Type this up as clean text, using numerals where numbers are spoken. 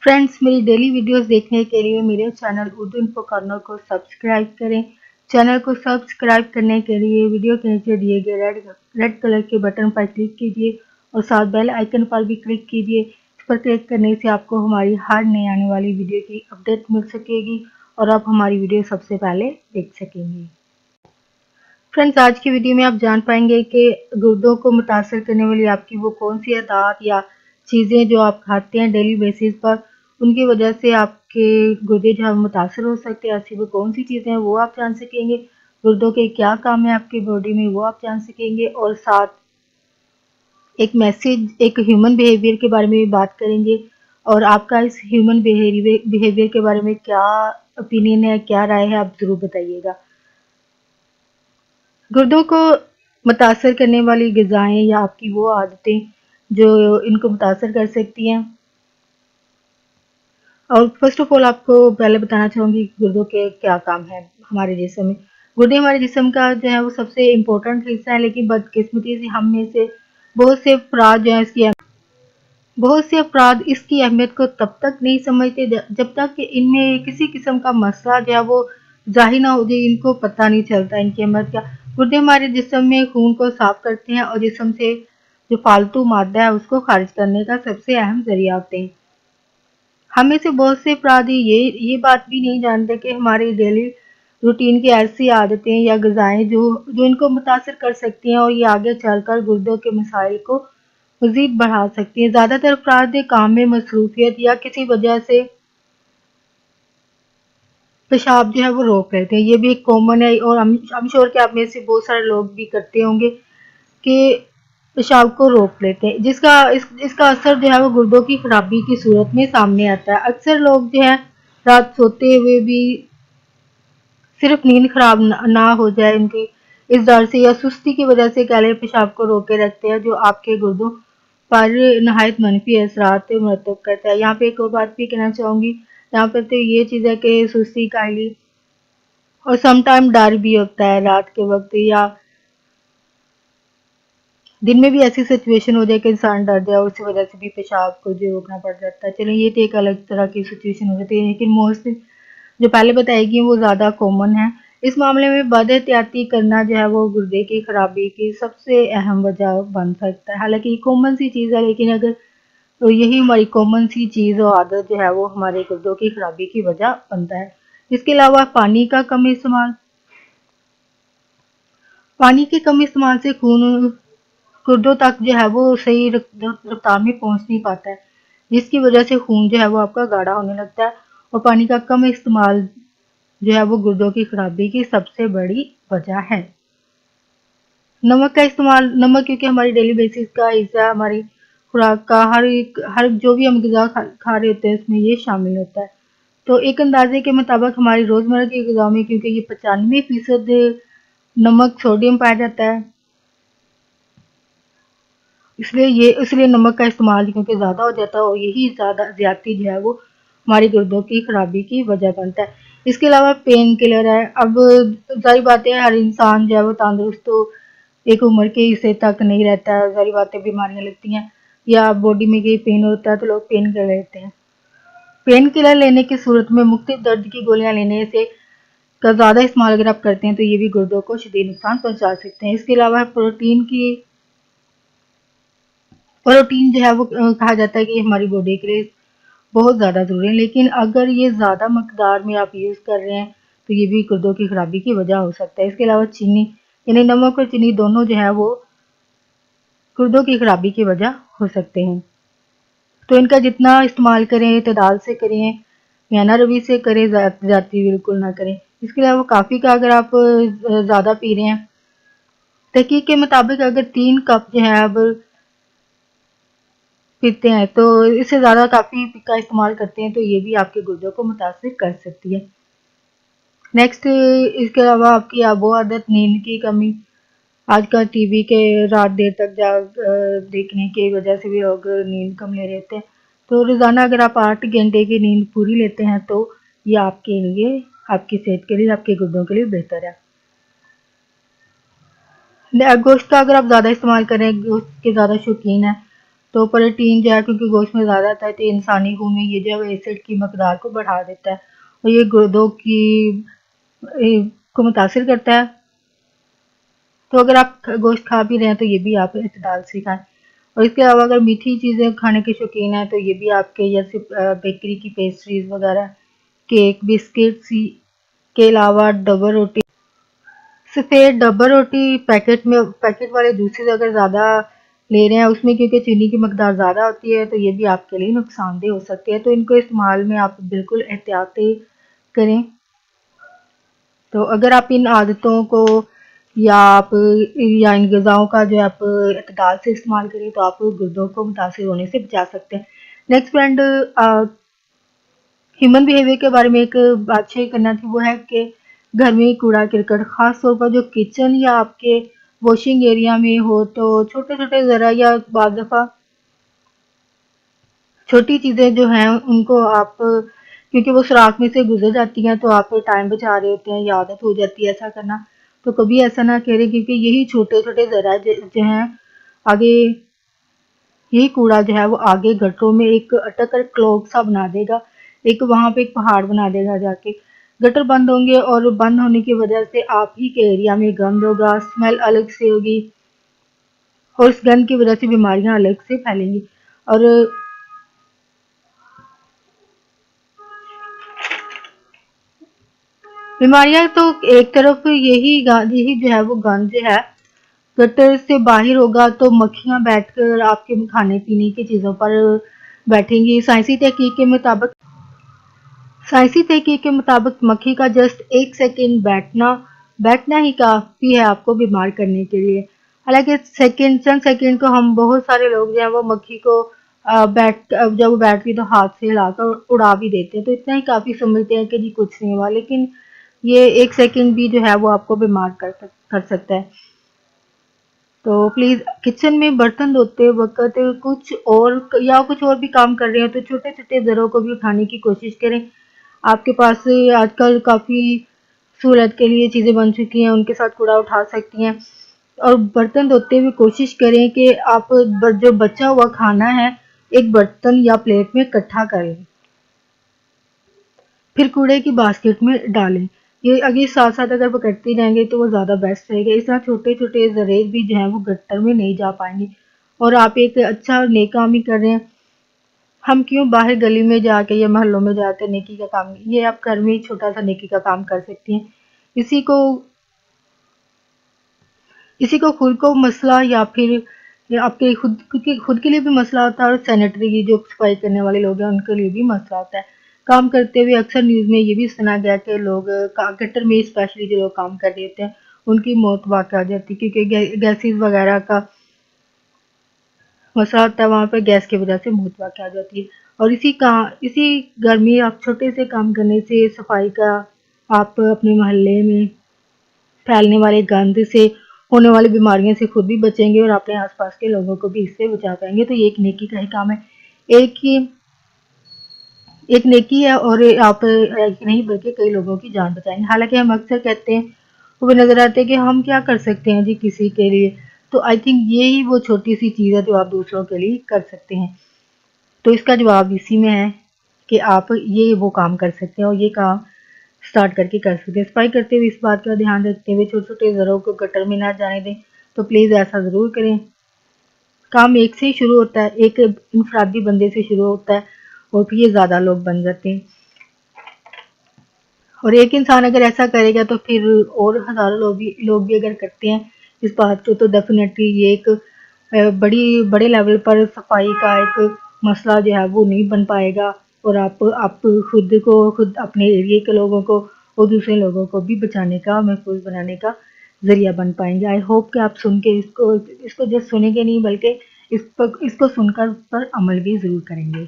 Friends, मेरी daily videos देखने के लिए मेरे चैनल उर्दू इन्फो कॉर्नर को सब्सक्राइब करें। चैनल को सब्सक्राइब करने के लिए वीडियो के नीचे दिए गए रेड कलर के बटन पर क्लिक कीजिए और साथ बेल आइकन पर भी क्लिक कीजिए। इस पर क्लिक करने से आपको हमारी हर नई आने वाली वीडियो की अपडेट मिल सकेगी और आप हमारी वीडियो सबसे पहले देख सकेंगे। फ्रेंड्स, आज की वीडियो में आप जान पाएंगे कि गुर्दों को मुतासर करने वाली आपकी वो कौन सी आदत या चीज़ें जो आप खाते हैं डेली बेसिस पर, उनकी वजह से आपके गुर्दे जो है मुतासर हो सकते हैं। ऐसी वो कौन सी चीज़ें हैं वो आप जान सकेंगे। गुर्दों के क्या काम है आपकी बॉडी में वो आप जान सकेंगे और साथ एक मैसेज, एक ह्यूमन बिहेवियर के बारे में भी बात करेंगे और आपका इस ह्यूमन बिहेवियर के बारे में क्या ओपिनियन है, क्या राय है, आप ज़रूर बताइएगा। गुर्दों को मुतासर करने वाली ग़िज़ाएँ या आपकी वो आदतें जो इनको मुतासर कर सकती हैं। और फर्स्ट ऑफ ऑल आपको पहले बताना चाहूँगी गुर्दों के क्या काम है हमारे जिस्म में। गुर्दे हमारे जिस्म का जो है वो सबसे इम्पोर्टेंट हिस्सा है, लेकिन बदकिस्मती से हम में से बहुत से अफराद जो है इसकी अहमियत को तब तक नहीं समझते जब तक कि इनमें किसी किस्म का मसला जो है वो ज़ाहिर ना हो जाए। इनको पता नहीं चलता इनकी अहमियत क्या। गुर्दे हमारे जिस्म में खून को साफ करते हैं और जिस्म से जो फालतू मादा है उसको खारिज करने का सबसे अहम जरिया होते हैं। हम में से बहुत से अफराद ये बात भी नहीं जानते कि हमारी डेली रूटीन की ऐसी आदतें या ग़िज़ाएँ जो इनको मुतासर कर सकती हैं और ये आगे चलकर गुर्दों के मसाइल को मज़ीद बढ़ा सकती हैं। ज़्यादातर अफराद काम में मसरूफियत या किसी वजह से पेशाब जो है वो रोक लेते हैं। ये भी एक कॉमन है और I'm श्योर कि आप में से बहुत सारे लोग भी करते होंगे कि पेशाब को रोक लेते हैं, इसका असर जो है वो गुर्दों की खराबी की सूरत में सामने आता है। अक्सर लोग जो है रात सोते हुए भी सिर्फ नींद खराब ना हो जाए उनकी, इस डर से या सुस्ती की वजह से कह लें पेशाब को रोके रखते हैं, जो आपके गुर्दों पर नहायत मनफी असरात मरतब करता है। यहाँ पे एक और बात भी कहना चाहूँगी, यहाँ पर तो ये चीज़ है कि सुस्ती, काहली और समटाइम डर भी होता है रात के वक्त या दिन में भी ऐसी सिचुएशन हो जाए कि इंसान डर जाए और उसी वजह से भी पेशाब को जो रोकना पड़ जाता है। चलिए ये तो एक अलग तरह की सिचुएशन हो जाती है, लेकिन मोस्टली जो पहले बताएगी वो ज़्यादा कॉमन है। इस मामले में बदएहतियाती करना जो है वो गुर्दे की खराबी की सबसे अहम वजह बन सकता है। हालांकि ये कॉमन सी चीज़ है, लेकिन अगर तो यही हमारी कॉमन सी चीज़ और आदत जो है वो हमारे गुर्दों की खराबी की वजह बनता है। इसके अलावा पानी का कम इस्तेमाल, पानी के कम इस्तेमाल से खून गुर्दों तक जो है वो सही रफ्तार में पहुंच नहीं पाता है, जिसकी वजह से खून जो है वो आपका गाढ़ा होने लगता है। और पानी का कम इस्तेमाल जो है वो गुर्दों की खराबी की सबसे बड़ी वजह है। नमक का इस्तेमाल, नमक क्योंकि हमारी डेली बेसिस का हिस्सा है, हमारी खुराक का हर जो भी हम ग़िज़ा खा रहे होते हैं उसमें ये शामिल होता है। तो एक अंदाजे के मुताबिक हमारी रोज़मर्रा की ग़िज़ा में क्योंकि ये 95% नमक सोडियम पाया जाता है, इसलिए नमक का इस्तेमाल क्योंकि ज़्यादा हो जाता है और यही ज़्यादती जो है वो हमारी गुर्दों की खराबी की वजह बनता है। इसके अलावा पेन किलर है। अब ज़ाहिर बात है हर इंसान जो है वो तंदुरुस्त तो एक उम्र के हिस्से तक नहीं रहता है। ज़ाहिर बात है बीमारियाँ लगती हैं या बॉडी में कहीं पेन होता है तो लोग पेन किलर लेते हैं। पेन किलर लेने की सूरत में मुख्तलिफ दर्द की गोलियाँ लेने से का ज़्यादा इस्तेमाल अगर आप करते हैं तो ये भी गुर्दों को शदीद नुकसान पहुँचा सकते हैं। इसके अलावा प्रोटीन जो है वो कहा जाता है कि हमारी बॉडी के लिए बहुत ज़्यादा ज़रूरी है, लेकिन अगर ये ज़्यादा मकदार में आप यूज़ कर रहे हैं तो ये भी गुर्दों की खराबी की वजह हो सकता है। इसके अलावा चीनी, यानी नमक और चीनी दोनों जो है वो गुर्दों की खराबी की वजह हो सकते हैं। तो इनका जितना इस्तेमाल करें इत्तेदाल से करें, मैना रवि से करें, ज़्यादती बिल्कुल ना करें। इसके अलावा कॉफ़ी का अगर आप ज़्यादा पी रहे हैं, तहकीक के मुताबिक अगर 3 कप जो है अब पीते हैं तो इससे ज़्यादा कॉफ़ी का इस्तेमाल करते हैं तो ये भी आपके गुर्दों को मुतासिर कर सकती है। नेक्स्ट, इसके अलावा आपकी आबो आदत, नींद की कमी। आजकल टीवी के रात देर तक देखने की वजह से भी लोग नींद कम ले रहे हैं। तो रोज़ाना अगर आप 8 घंटे की नींद पूरी लेते हैं तो ये आपके लिए, आपकी सेहत के लिए, आपके गुर्दों के लिए बेहतर है। गोश्त का अगर आप ज़्यादा इस्तेमाल करें, गोश्त के ज़्यादा शौकीन हैं تو پروٹین جو ہے کیونکہ گوشت میں زیادہ آتا ہے تو انسانی خون میں یہ جو ہے وہ ایسڈ کی مقدار کو بڑھا دیتا ہے اور یہ گردوں کی کو متاثر کرتا ہے. تو اگر آپ گوشت کھا بھی رہے ہیں تو یہ بھی آپ اعتدال سے کھائیں. اور اس کے علاوہ اگر میٹھی چیزیں کھانے کے شوقین ہیں تو یہ بھی آپ کے جیسے بیکری کی پیسٹریز وغیرہ، کیک، بسکٹ کے علاوہ ڈبل روٹی، سفید ڈبل روٹی پیکٹ والے جوسز اگر زیادہ لے رہے ہیں اس میں کیونکہ چینی کی مقدار زیادہ ہوتی ہے تو یہ بھی آپ کے لیے نقصان دہ ہو سکتی ہے. تو ان کو استعمال میں آپ بالکل احتیاط کریں. تو اگر آپ ان عادتوں کو یا ان غذاؤں کا جو آپ اعتدال سے استعمال کریں تو آپ گردوں کو متاثر ہونے سے بچا سکتے ہیں. نیکسٹ فرینڈ، ہیومن بیہیویئر کے بارے میں ایک بات شیئر کرنا تھی، وہ ہے کہ گھر میں کوڑا کرکٹ خاص طور پر جو کچن یا آپ کے واشنگ ایریا میں ہو تو چھوٹے چھوٹے ذرا یا بعض دفعہ چھوٹی چیزیں جو ہیں ان کو آپ کیونکہ وہ سوراخ میں سے گزر جاتی ہیں تو آپ ٹائم بچا رہے ہوتے ہیں یا عادت ہو جاتی ہے ایسا کرنا، تو کبھی ایسا نہ کریں کیونکہ یہی چھوٹے چھوٹے ذرا جو ہیں آگے یہی کوڑا جو ہے وہ آگے گٹروں میں ایک اٹک کر کلوگ سا بنا دے گا، ایک وہاں پہ ایک پہاڑ بنا دے گا. جا کے گٹر بند ہوں گے اور بند ہونے کی وجہ سے آپ ہی کے ایریا میں گند ہوگا، اسمیل الگ سے ہوگی اور اس گند کی وجہ سے بیماریاں الگ سے پھیلیں گی. اور بیماریاں تو ایک طرف یہی جو ہے وہ گند جو ہے گٹر سے باہر ہوگا تو مکھیاں بیٹھ کر آپ کے کھانے پینے کی چیزوں پر بیٹھیں گی. سائنسی تحقیق کے مطابق مکھی کا جسٹ 1 سیکنڈ بیٹھنا ہی کافی ہے آپ کو بیمار کرنے کے لیے. حالانکہ چند سیکنڈ کو ہم بہت سارے لوگ جو ہیں وہ مکھی کو جب وہ بیٹھتی تو ہاتھ سے ہلا کر اڑا بھی دیتے ہیں تو اتنا ہی کافی سمجھتے ہیں کہ جی کچھ نہیں ہوا، لیکن یہ 1 سیکنڈ بھی جو ہے وہ آپ کو بیمار کر سکتا ہے. تو پلیز کچن میں برتن دھوتے وقت کچھ اور بھی کام کر رہے ہیں تو چھوٹے چھوٹے ذروں کو بھی اٹھانے کی کوشش کریں. آپ کے پاس آج کل کافی سہولت کے لیے چیزیں بن چکی ہیں، ان کے ساتھ کوڑا اٹھا سکتی ہیں. اور برتن دھوتے ہوئے کوشش کریں کہ آپ جو بچا ہوا کھانا ہے ایک برتن یا پلیٹ میں اکٹھا کریں پھر کوڑے کی باسکٹ میں ڈالیں. یہ اگر ساتھ ساتھ اگر پکڑتے رہیں گے تو وہ زیادہ بیسٹ رہے گا. اس طرح چھوٹے چھوٹے ذرے بھی جو ہیں وہ گٹر میں نہیں جا پائیں گے اور آپ ایک اچھا نیک کام ہی کر رہے ہیں. ہم کیوں باہر گلی میں جا کے یا محلوں میں جا کے نیکی کا کام، یہ آپ گھر میں چھوٹا سا نیکی کا کام کر سکتی ہیں. اسی کو خود کو مسئلہ یا پھر آپ کے خود کے لیے بھی مسئلہ ہوتا ہے اور سینیٹری جو صفائی کرنے والے لوگ ہیں ان کے لیے بھی مسئلہ ہوتا ہے. کام کرتے ہوئے اکثر نیوز میں یہ بھی سنا گیا کہ لوگ گٹر میں اسپیشلی جو لوگ کام کر رہے ہوتے ہیں ان کی موت واقع ہو جاتی ہے کیونکہ گیسز وغیرہ کا مسئلہ ہوتا ہے، وہاں پہ گیس کی وجہ سے موت واقع ہو جاتی ہے. اور اسی گھر میں آپ چھوٹے سے کام کرنے سے صفائی کا آپ اپنے محلے میں پھیلنے والے گند سے ہونے والی بیماریوں سے خود بھی بچیں گے اور اپنے آس پاس کے لوگوں کو بھی اس سے بچا پائیں گے. تو یہ ایک نیکی کا ہی کام ہے، ایک نیکی ہے اور آپ نہیں بلکہ کئی لوگوں کی جان بچائیں گے. حالانکہ ہم اکثر کہتے ہیں وہ نظر آتے ہیں کہ ہم کیا کر سکتے ہیں جی کسی کے لیے، تو آئی تھنک یہی وہ چھوٹی سی چیز ہے جو آپ دوسروں کے لیے کر سکتے ہیں. تو اس کا جواب اسی میں ہے کہ آپ وہ کام کر سکتے ہیں اور یہ کام سٹارٹ کر سکتے ہیں. صفائی کرتے ہوئے اس بات کا دھیان رکھتے ہوئے چھوٹے چھوٹے ذروں کو گٹر میں نہ جانے دیں. تو پلیز ایسا ضرور کریں. کام ایک سے ہی شروع ہوتا ہے، ایک انفرادی بندے سے شروع ہوتا ہے اور پھر یہ زیادہ لوگ بن جاتے ہیں. اور ایک انسان اگر ایسا کرے گا تو پھر اور ہزاروں لوگ بھی اگر کرتے ہیں اس بات کو تو ڈیفینیٹلی یہ ایک بڑے لیول پر صفائی کا ایک مسئلہ جو ہے وہ نہیں بن پائے گا اور آپ خود اپنے ایریے کے لوگوں کو اور دوسرے لوگوں کو بھی بچانے کا، محفوظ بنانے کا ذریعہ بن پائیں گے. آئی ہوپ کہ آپ سن کے اس کو جسٹ سنیں گے نہیں بلکہ اس کو سن کر پر عمل بھی ضرور کریں گے.